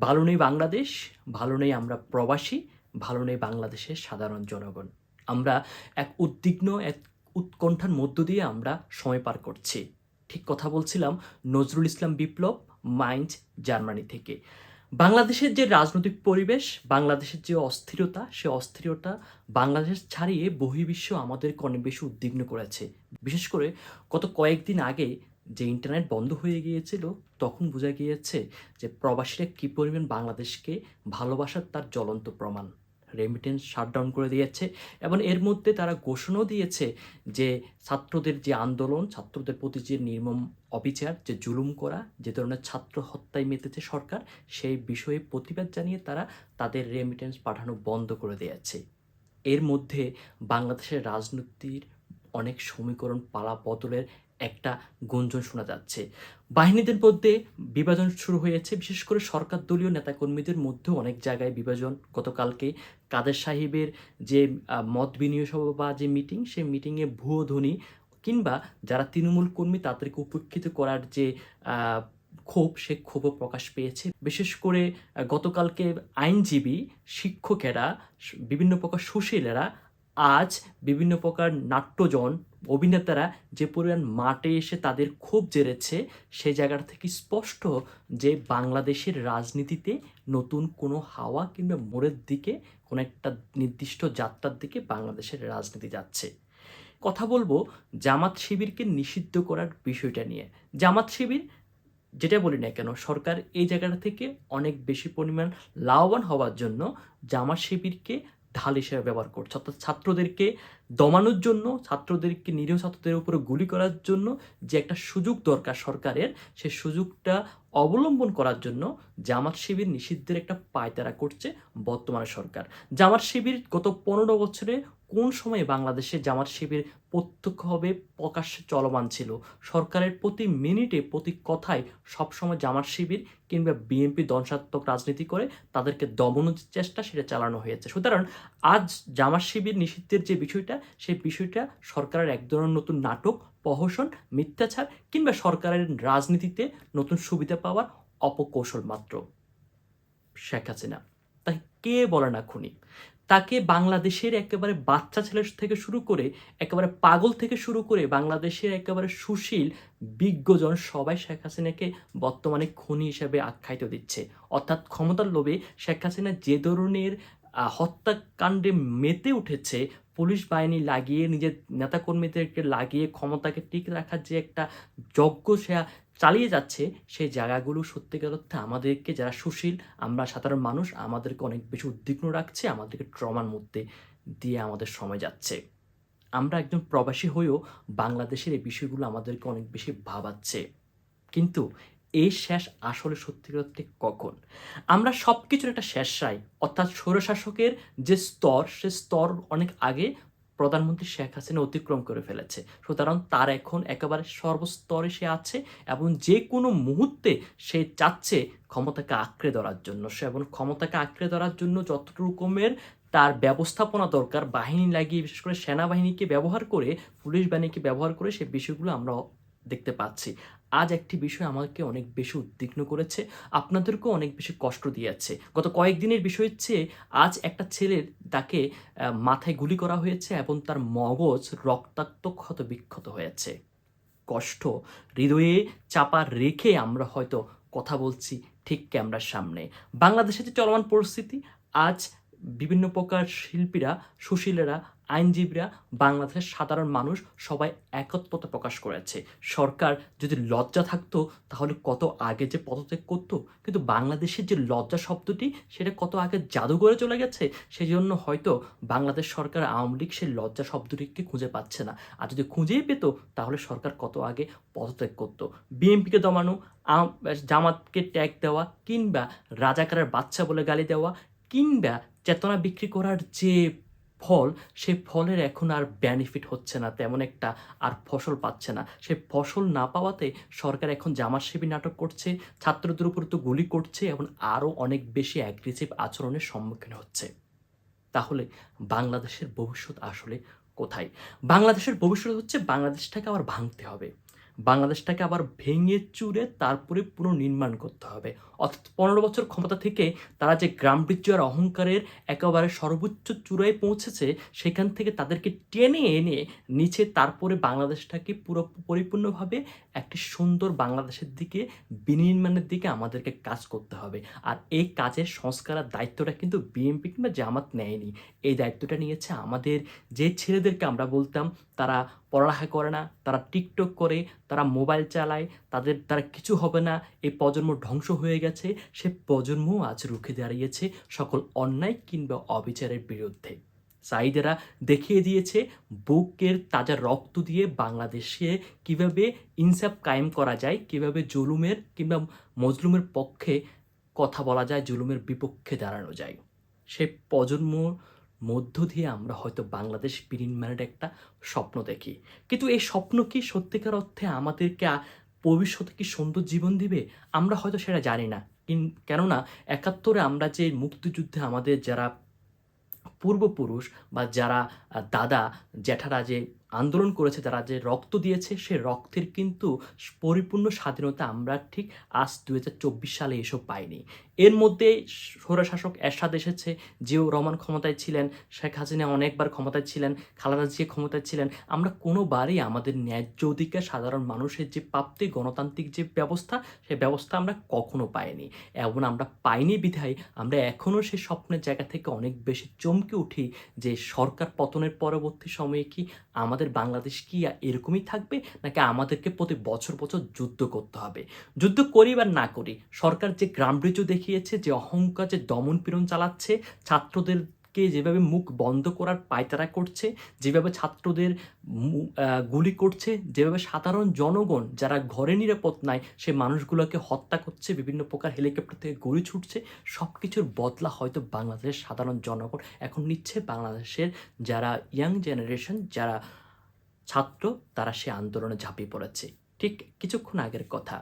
ভালো নেই বাংলাদেশ, ভালো নেই আমরা প্রবাসী, ভালো নেই বাংলাদেশের সাধারণ জনগণ। আমরা এক উদ্বিগ্ন, এক উৎকণ্ঠার মধ্য দিয়ে আমরা সময় পার করছি। ঠিক কথা বলছিলাম নজরুল ইসলাম বিপ্লব, মাইন্ড, জার্মানি থেকে। বাংলাদেশের যে রাজনৈতিক পরিবেশ, বাংলাদেশের যে অস্থিরতা, সে অস্থিরতা বাংলাদেশ ছাড়িয়ে বহির্বিশ্ব আমাদেরকে অনেক বেশি উদ্বিগ্ন করেছে। বিশেষ করে গত কয়েকদিন আগে যে ইন্টারনেট বন্ধ হয়ে গিয়েছিল, তখন বোঝা গিয়েছে যে প্রবাসীরা কী পরিমাণ বাংলাদেশকে ভালোবাসার তার জ্বলন্ত প্রমাণ। রেমিটেন্স শাটডাউন করে দিয়েছে এবং এর মধ্যে তারা ঘোষণাও দিয়েছে যে ছাত্রদের যে আন্দোলন, ছাত্রদের প্রতি যে নির্মম অবিচার, যে জুলুম করা, যে ধরনের ছাত্র হত্যায় মেতেছে সরকার, সেই বিষয়ে প্রতিবাদ জানিয়ে তারা তাদের রেমিটেন্স পাঠানো বন্ধ করে দিয়েছে। এর মধ্যে বাংলাদেশের রাজনীতির অনেক সমীকরণ পালা বদলের একটা গুঞ্জন শোনা যাচ্ছে। বাহিনীদের মধ্যে বিভাজন শুরু হয়েছে, বিশেষ করে সরকার দলীয় নেতাকর্মীদের মধ্যেও অনেক জায়গায় বিভাজন। গতকালকে কাদের সাহেবের যে মত বিনিময় সভা বা যে মিটিং, সেই মিটিংয়ে ভুয়ো ধ্বনি কিংবা যারা তৃণমূল কর্মী তাদেরকে উপেক্ষিত করার যে আহ, ক্ষোভ, সে ক্ষোভও প্রকাশ পেয়েছে। বিশেষ করে গতকালকে আইনজীবী, শিক্ষকেরা, বিভিন্ন প্রকার সুশীলেরা, আজ বিভিন্ন প্রকার নাট্যজন, অভিনেতারা যে পরিমাণ মাঠে এসে তাদের ক্ষোভ জেরেছে, সেই জায়গাটা থেকে স্পষ্ট যে বাংলাদেশের রাজনীতিতে নতুন কোনো হাওয়া কিংবা মোড়ের দিকে, কোনো একটা নির্দিষ্ট যাত্রার দিকে বাংলাদেশের রাজনীতি যাচ্ছে। কথা বলবো জামাত শিবিরকে নিষিদ্ধ করার বিষয়টা নিয়ে। জামাত শিবির যেটা বলি না কেন, সরকার এই জায়গাটা থেকে অনেক বেশি পরিমাণ লাভবান হওয়ার জন্য জামাত শিবিরকে ঢাল হিসেবে ব্যবহার করছে, অর্থাৎ ছাত্রদেরকে দমানোর জন্য, ছাত্রদেরকে, নিরীহ ছাত্রদের উপরে গুলি করার জন্য যে একটা সুযোগ দরকার সরকারের, সেই সুযোগটা অবলম্বন করার জন্য জামাত শিবির নিষিদ্ধের একটা পায়তারা করছে বর্তমানে সরকার। জামাত শিবির গত 15 বছরে কোন সময়ে বাংলাদেশে জামাত শিবির প্রত্যক্ষভাবে প্রকাশ্যে চলমান ছিল? সরকারের প্রতি মিনিটে, প্রতি কথায় সবসময় জামাত শিবির কিংবা বিএনপি ধ্বংসাত্মক রাজনীতি করে তাদেরকে দমনের চেষ্টা সেটা চালানো হয়েছে। সুতরাং আজ জামাত শিবির নিষিদ্ধের যে বিষয়টা, সেই বিষয়টা সরকারের এক ধরনের নতুন নাটক, প্রহসন, মিথ্যাচার কিংবা সরকারের রাজনীতিতে নতুন সুবিধা পাওয়ার অপকৌশল মাত্র। শেখ হাসিনা, তাকে কে বলে না খুনি? তাকে বাংলাদেশের একেবারে বাচ্চা ছেলে থেকে শুরু করে, একেবারে পাগল থেকে শুরু করে, বাংলাদেশের একেবারে সুশীল বিজ্ঞজন সবাই শেখ হাসিনাকে বর্তমানে খুনি হিসেবে আখ্যায়িত দিচ্ছে। অর্থাৎ ক্ষমতার লোভে শেখ হাসিনা যে ধরনের হত্যাকাণ্ডে মেতে উঠেছে, পুলিশ বাহিনী লাগিয়ে, নিজের নেতাকর্মীদেরকে লাগিয়ে ক্ষমতাকে টিকে রাখার যে একটা যজ্ঞ সে চালিয়ে যাচ্ছে, সেই জায়গাগুলো সত্যিকার অর্থে আমাদেরকে, যারা সুশীল, আমরা সাধারণ মানুষ, আমাদেরকে অনেক বেশি উদ্বিগ্ন রাখছে, আমাদেরকে ট্রমার মধ্যে দিয়ে আমাদের সময় যাচ্ছে। আমরা একজন প্রবাসী হয়েও বাংলাদেশের এই বিষয়গুলো আমাদেরকে অনেক বেশি ভাবাচ্ছে। কিন্তু এই শেষ আসলে সত্যিকার অর্থে কখন? আমরা সব কিছুর একটা শেষ চাই, অর্থাৎ স্বৈরশাসকের যে স্তর, সে স্তর অনেক আগে প্রধানমন্ত্রী শেখ হাসিনা অতিক্রম করে ফেলেছে। সুতরাং তার এখন একেবারে সর্বস্তরে সে আছে এবং যে কোনো মুহূর্তে সে চাচ্ছে ক্ষমতাকে আঁকড়ে ধরার জন্য। সে এবং ক্ষমতাকে আঁকড়ে ধরার জন্য যত রকমের তার ব্যবস্থাপনা দরকার, বাহিনী লাগিয়ে, বিশেষ করে সেনাবাহিনীকে ব্যবহার করে, পুলিশ বাহিনীকে ব্যবহার করে, সে বিষয়গুলো আমরা দেখতে পাচ্ছি। আজ একটি বিষয় আমাকে অনেক বেশি উদ্বিগ্ন করেছে, আপনাদেরকেও অনেক বেশি কষ্ট দিয়েছে। গত কয়েকদিনের বিষয় হচ্ছে, আজ একটা ছেলের, তাকে মাথায় গুলি করা হয়েছে এবং তার মগজ রক্তাক্ত, ক্ষত বিক্ষত হয়েছে। কষ্ট হৃদয়ে চাপা রেখে আমরা হয়তো কথা বলছি ঠিক ক্যামেরার সামনে। বাংলাদেশের যে চলমান পরিস্থিতি, আজ বিভিন্ন প্রকার শিল্পীরা, সুশীলেরা, আইনজীবীরা, বাংলাদেশের সাধারণ মানুষ সবাই একত্রতা প্রকাশ করেছে। সরকার যদি লজ্জা থাকতো তাহলে কত আগে যে পদত্যাগ করতো, কিন্তু বাংলাদেশের যে লজ্জা শব্দটি, সেটা কত আগে জাদুঘরে চলে গেছে। সেই জন্য হয়তো বাংলাদেশ সরকার, আওয়ামী লীগ সেই লজ্জা শব্দটিকে খুঁজে পাচ্ছে না। আর যদি খুঁজেই পেত তাহলে সরকার কত আগে পদত্যাগ করতো। বিএনপিকে দমানো, জামাতকে ট্যাগ দেওয়া, কিংবা রাজাকারের বাচ্চা বলে গালি দেওয়া, কিংবা চেতনা বিক্রি করার যে ফল, সেই ফলের এখন আর বেনিফিট হচ্ছে না তেমন একটা, আর ফসল পাচ্ছে না। সেই ফসল না পাওয়াতে সরকার এখন জামাত শিবির নাটক করছে, ছাত্রদের উপর তো গুলি করছে এবং আরও অনেক বেশি অ্যাগ্রেসিভ আচরণের সম্মুখীন হচ্ছে। তাহলে বাংলাদেশের ভবিষ্যৎ আসলে কোথায়? বাংলাদেশের ভবিষ্যৎ হচ্ছে বাংলাদেশটাকে আবার ভাঙতে হবে। বাংলাদেশটাকে আবার ভেঙে চুরে তারপরে পুনর্নির্মাণ করতে হবে। অর্থাৎ ১৫ বছর ক্ষমতা থেকে তারা যে গাম্ভীর্য আর অহংকারের একেবারে সর্বোচ্চ চূড়ায় পৌঁছেছে, সেখান থেকে তাদেরকে টেনে এনে নিচে তারপরে বাংলাদেশটাকে পুরো পরিপূর্ণভাবে একটি সুন্দর বাংলাদেশের দিকে বিনির্মাণের দিকে আমাদেরকে কাজ করতে হবে। আর এই কাজের সংস্কারের দায়িত্বটা কিন্তু বিএনপি কিংবা জামাত নেয়নি। এই দায়িত্বটা নিয়েছে আমাদের যে ছেলেদেরকে আমরা বলতাম তারা পড়ালেখা করে না, তারা টিকটক করে, তারা মোবাইল চালায়, তাদের দ্বারা কিছু হবে না, এই প্রজন্ম ধ্বংস হয়ে গেছে, সে প্রজন্মও আজ রুখে দাঁড়িয়েছে সকল অন্যায় কিংবা অবিচারের বিরুদ্ধে। সাঈদেরা দেখিয়ে দিয়েছে বুকের তাজা রক্ত দিয়ে বাংলাদেশে কিভাবে ইনসাফ কায়েম করা যায়, কিভাবে জুলুমের কিংবা মজলুমের পক্ষে কথা বলা যায়, জুলুমের বিপক্ষে দাঁড়ানো যায়। সেই প্রজন্মর মধ্য দিয়ে আমরা হয়তো বাংলাদেশ বিনির্মাণের একটা স্বপ্ন দেখি, কিন্তু এই স্বপ্ন কি সত্যিকার অর্থে আমাদেরকে ভবিষ্যতে কি সুন্দর জীবন দিবে, আমরা হয়তো সেটা জানি না। কেননা ৭১-এ আমরা যে মুক্তিযুদ্ধে আমাদের যারা পূর্বপুরুষ বা যারা দাদা জ্যাঠারা যে আন্দোলন করেছে, যারা যে রক্ত দিয়েছে, সে রক্তের কিন্তু পরিপূর্ণ স্বাধীনতা আমরা ঠিক আজ ২০২৪ সালে এসব পাইনি। এর মধ্যে স্বৈরশাসক এরশাদ এসেছে, জিয়াউর রহমান ক্ষমতায় ছিলেন, শেখ হাসিনা অনেকবার ক্ষমতায় ছিলেন, খালেদা জিয়া ক্ষমতায় ছিলেন। আমরা কোনোবারই আমাদের ন্যায্য অধিকার সাধারণ মানুষের যে প্রাপ্তি, গণতান্ত্রিক যে ব্যবস্থা, সেই ব্যবস্থা আমরা কখনো পাইনি। এবং আমরা পাইনি বিধায় আমরা এখনও সেই স্বপ্নের জায়গা থেকে অনেক বেশি চমকে উঠি যে সরকার পতনের পরবর্তী সময়ে কি আমাদের বাংলাদেশ কি এরকমই থাকবে, নাকি আমাদেরকে প্রতি বছর বছর যুদ্ধ করতে হবে। যুদ্ধ করি বা না করি, সরকার যে গাম্ভীর্য দেখিয়েছে, যে অহংকার, যে দমন পীড়ন চালাচ্ছে, ছাত্রদেরকে যেভাবে মুখ বন্ধ করার পায়তারা করছে, যেভাবে ছাত্রদের গুলি করছে, যেভাবে সাধারণ জনগণ যারা ঘরে নিরাপদ নাই সে মানুষগুলোকে হত্যা করছে, বিভিন্ন প্রকার হেলিকপ্টার থেকে গুলি ছুটছে, সব কিছুর বদলা হয়তো বাংলাদেশের সাধারণ জনগণ এখন নিচ্ছে। বাংলাদেশের যারা ইয়াং জেনারেশন, যারা ছাত্র, তারা সে আন্দোলনে ঝাঁপিয়ে পড়েছে। ঠিক কিছুক্ষণ আগের কথা,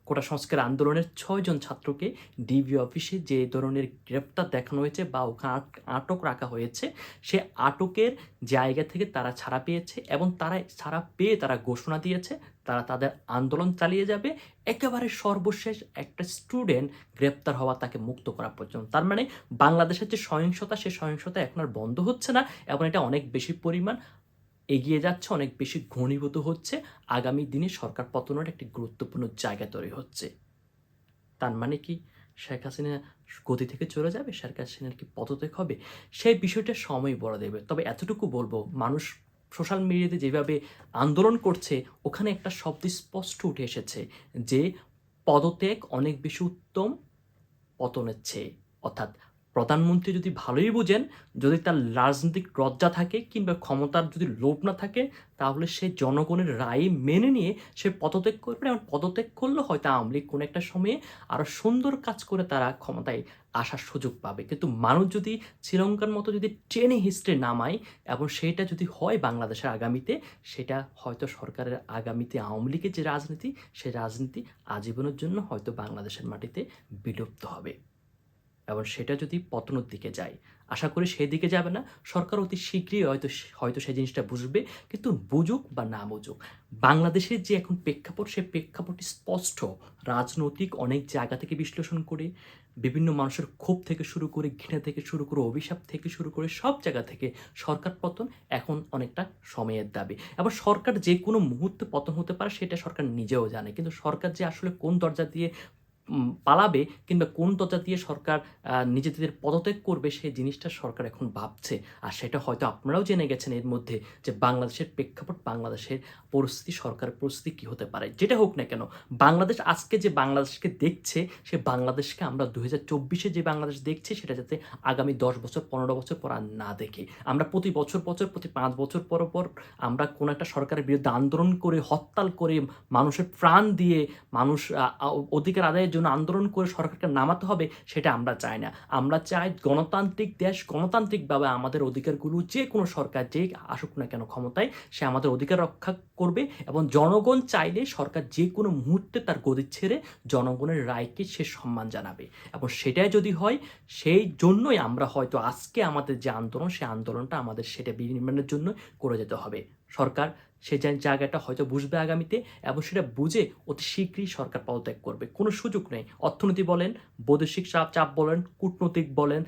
কোটা সংস্কার আন্দোলনের ৬ জন ছাত্রকে ডিবি অফিসে যে ধরনের গ্রেপ্তার দেখানো হয়েছে বা ওখানে আটক রাখা হয়েছে, সে আটকের জায়গা থেকে তারা ছাড়া পেয়েছে এবং তারা ছাড়া পেয়ে তারা ঘোষণা দিয়েছে তারা তাদের আন্দোলন চালিয়ে যাবে একেবারে সর্বশেষ একটা স্টুডেন্ট গ্রেপ্তার হওয়া, তাকে মুক্ত করা পর্যন্ত। তার মানে বাংলাদেশের যে সহিংসতা, সে সহিংসতা এখন আর বন্ধ হচ্ছে না এবং এটা অনেক বেশি পরিমাণ এগিয়ে যাচ্ছে, অনেক বেশি ঘনীভূত হচ্ছে। আগামী দিনে সরকার পতনের একটি গুরুত্বপূর্ণ জায়গা তৈরি হচ্ছে। তার মানে কি শেখ হাসিনা গদি থেকে চলে যাবে, শেখ হাসিনার কি পদত্যাগ হবে, সেই বিষয়টা সময় বলে দেবে। তবে এতটুকু বলবো, মানুষ সোশ্যাল মিডিয়াতে যেভাবে আন্দোলন করছে, ওখানে একটা শব্দ স্পষ্ট উঠে এসেছে যে পদত্যাগ অনেক বেশি উত্তম পতনের চেয়ে। অর্থাৎ প্রধানমন্ত্রী যদি ভালোই বোঝেন, যদি তার রাজনৈতিক লজ্জা থাকে কিংবা ক্ষমতার যদি লোভ না থাকে, তাহলে সে জনগণের রায় মেনে নিয়ে সে পদত্যাগ করবে। এবং পদত্যাগ করলে হয়তো আওয়ামী লীগ কোনো একটা সময়ে আরও সুন্দর কাজ করে তারা ক্ষমতায় আসার সুযোগ পাবে। কিন্তু মানুষ যদি শ্রীলঙ্কার মতো যদি টেনে হিস্ট্রি নামায় এবং সেটা যদি হয় বাংলাদেশের আগামীতে, সেটা হয়তো সরকারের আগামীতে আওয়ামী লীগের যে রাজনীতি, সেই রাজনীতি আজীবনের জন্য হয়তো বাংলাদেশের মাটিতে বিলুপ্ত হবে। এবং সেটা যদি পতনের দিকে যায়, আশা করি সেই দিকে যাবে না। সরকার অতি শীঘ্রই হয়তো সেই জিনিসটা বুঝবে। কিন্তু বুঝুক বা না বুঝুক, বাংলাদেশের যে এখন প্রেক্ষাপট, সেই প্রেক্ষাপটটি স্পষ্ট। রাজনৈতিক অনেক জায়গা থেকে বিশ্লেষণ করে, বিভিন্ন মানুষের ক্ষোভ থেকে শুরু করে, ঘৃণা থেকে শুরু করে, অভিশাপ থেকে শুরু করে, সব জায়গা থেকে সরকার পতন এখন অনেকটা সময়ের দাবি। এবং সরকার যে কোনো মুহূর্তে পতন হতে পারে সেটা সরকার নিজেও জানে। কিন্তু সরকার যে আসলে কোন দরজা দিয়ে পালাবে কিংবা কোন দরজা দিয়ে সরকার নিজেদের পদত্যাগ করবে, সেই জিনিসটা সরকার এখন ভাবছে। আর সেটা হয়তো আপনারাও জেনে গেছেন এর মধ্যে, যে বাংলাদেশের প্রেক্ষাপট, বাংলাদেশের পরিস্থিতি, সরকারের পরিস্থিতি কী হতে পারে। যেটা হোক না কেন, বাংলাদেশ আজকে যে বাংলাদেশকে দেখছে, সে বাংলাদেশকে আমরা ২০২৪-এ যে বাংলাদেশ দেখছি, সেটা যাতে আগামী ১০ বছর ১৫ বছর পর আর না দেখি। আমরা প্রতি বছর প্রতি ৫ বছর পর আমরা কোনো একটা সরকারের বিরুদ্ধে আন্দোলন করে, হরতাল করে, মানুষের প্রাণ দিয়ে, মানুষ অধিকার আদায়ের জন্য আন্দোলন করে সরকারকে নামাতে হবে, সেটা আমরা চাই না। আমরা চাই গণতান্ত্রিক দেশ, গণতান্ত্রিকভাবে আমাদের অধিকারগুলো যে কোনো সরকার যে আসুক না কেন ক্ষমতায়, সে আমাদের অধিকার রক্ষা করবে। এবং জনগণ চাইলে সরকার যে কোনো মুহূর্তে তার গদি ছেড়ে জনগণের রায়কে সে সম্মান জানাবে। এবং সেটাই যদি হয়, সেই জন্যই আমরা হয়তো আজকে আমাদের যে আন্দোলন, সেই আন্দোলনটা আমাদের সেটা বিনির্মাণের জন্য করে যেতে হবে। সরকার সেই জায়গাটা হয়তো বুঝবে আগামীতে এবং সেটা বুঝে অতি শীঘ্রই সরকার পদত্যাগ করবে। কোনো সুযোগ নেই। অর্থনীতি বলেন, বৈদেশিক চাপ বলেন, কূটনৈতিক বলেন,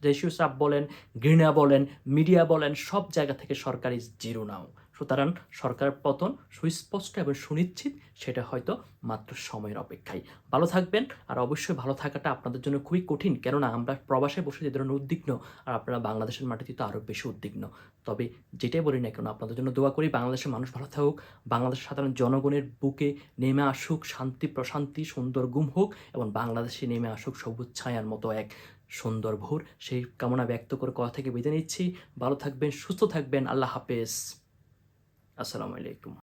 দেশীয় চাপ বলেন, ঘৃণা বলেন, মিডিয়া বলেন, সব জায়গা থেকে সরকার ইজ জিরো নাও। সুতরাং সরকারের পতন সুস্পষ্ট এবং সুনিশ্চিত, সেটা হয়তো মাত্র সময়ের অপেক্ষায়। ভালো থাকবেন। আর অবশ্যই ভালো থাকাটা আপনাদের জন্য খুবই কঠিন, কেননা আমরা প্রবাসে বসে যে ধরনের উদ্বিগ্ন, আর আপনারা বাংলাদেশের মাটিতে তো আরও বেশি উদ্বিগ্ন। তবে যেটাই বলি না কেন, আপনাদের জন্য দোয়া করি, বাংলাদেশের মানুষ ভালো থাকুক, বাংলাদেশের সাধারণ জনগণের বুকে নেমে আসুক শান্তি প্রশান্তি, সুন্দর ঘুম হোক, এবং বাংলাদেশে নেমে আসুক সবুজ ছায়ার মতো এক সুন্দর ভোর। সেই কামনা ব্যক্ত করে কথা থেকে বিদায় নিচ্ছি। ভালো থাকবেন, সুস্থ থাকবেন। আল্লাহ হাফেজ। আসসালামু আলাইকুম।